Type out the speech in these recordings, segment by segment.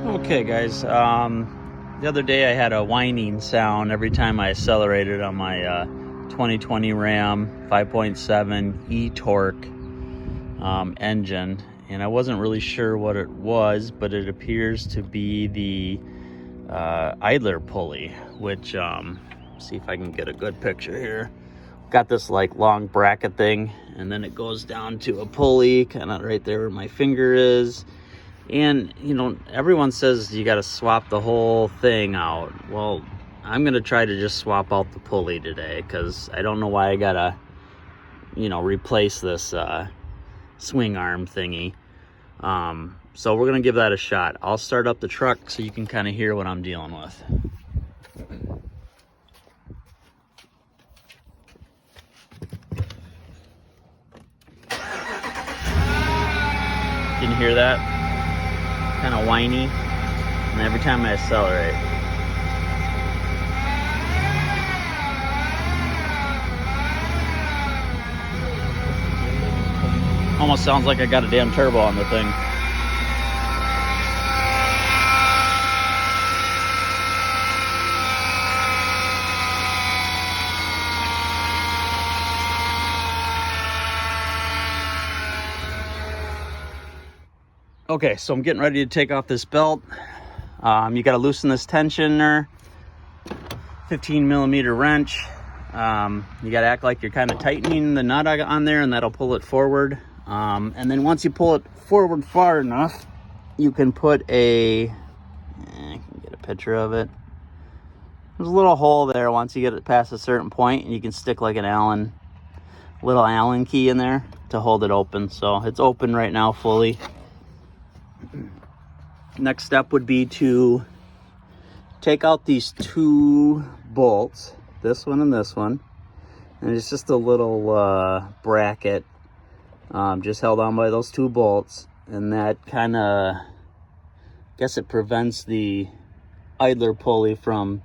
Okay guys, the other day I had a whining sound every time I accelerated on my 2020 Ram 5.7 e-torque engine, and I wasn't really sure what it was, but it appears to be the idler pulley, which see if I can get a good picture here. Got this like long bracket thing, and then it goes down to a pulley kind of right there where my finger is. And you know, everyone says you got to swap the whole thing out. Well, I'm gonna try to just swap out the pulley today, because I don't know why I gotta, you know, replace this swing arm thingy. So we're gonna give that a shot. I'll start up the truck so you can kind of hear what I'm dealing with. Can you hear that? Kind of whiny, and every time I accelerate. Almost sounds like I got a damn turbo on the thing. Okay, so I'm getting ready to take off this belt. You got to loosen this tensioner, 15 millimeter wrench. You got to act like you're kind of tightening the nut on there, and that'll pull it forward. And then once you pull it forward far enough, you can put I can get a picture of it. There's a little hole there once you get it past a certain point, and you can stick like an little Allen key in there to hold it open. So it's open right now fully. Next step would be to take out these two bolts, this one and this one, and it's just a little bracket just held on by those two bolts, and that kind of, I guess it prevents the idler pulley from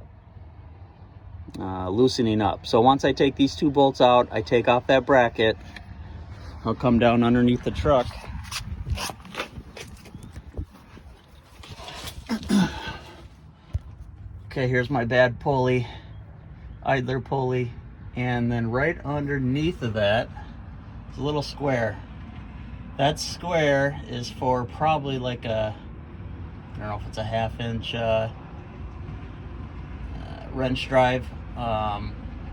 loosening up. So once I take these two bolts out, I take off that bracket. I'll come down underneath the truck. Okay, here's my bad pulley, idler pulley, and then right underneath of that is a little square. That square is for probably like I don't know if it's a 1/2 inch wrench drive.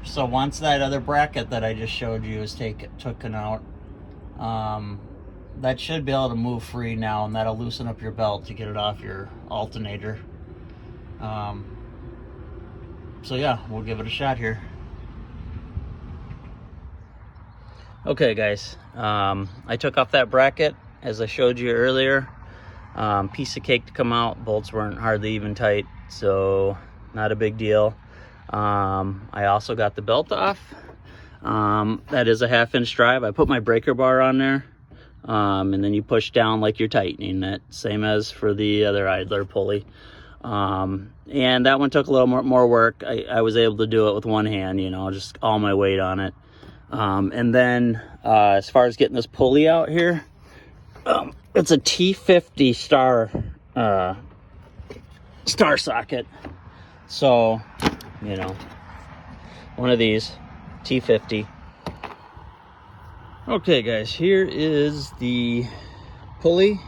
So once that other bracket that I just showed you is taken out, that should be able to move free now, and that'll loosen up your belt to get it off your alternator. So yeah, we'll give it a shot here. Okay guys, I took off that bracket as I showed you earlier. Piece of cake to come out. Bolts weren't hardly even tight, so not a big deal. I also got the belt off. That is a 1/2 inch drive. I put my breaker bar on there, and then you push down like you're tightening it, same as for the other idler pulley. And that one took a little more work. I was able to do it with one hand, you know, just all my weight on it. And then as far as getting this pulley out here, it's a T50 star socket. So, you know, one of these, T50. Okay guys, here is the pulley.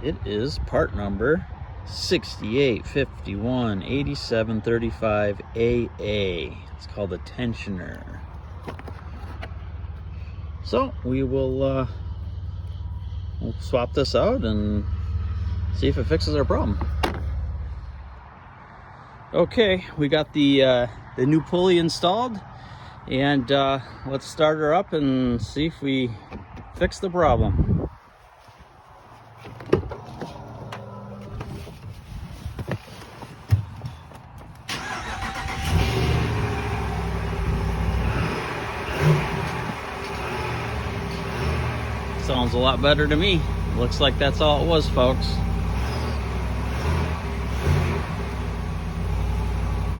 It is part number 68518735AA. It's called a tensioner. So we will we'll swap this out and see if it fixes our problem. Okay, we got the new pulley installed, and let's start her up and see if we fix the problem. Sounds a lot better to me. Looks like that's all it was, folks.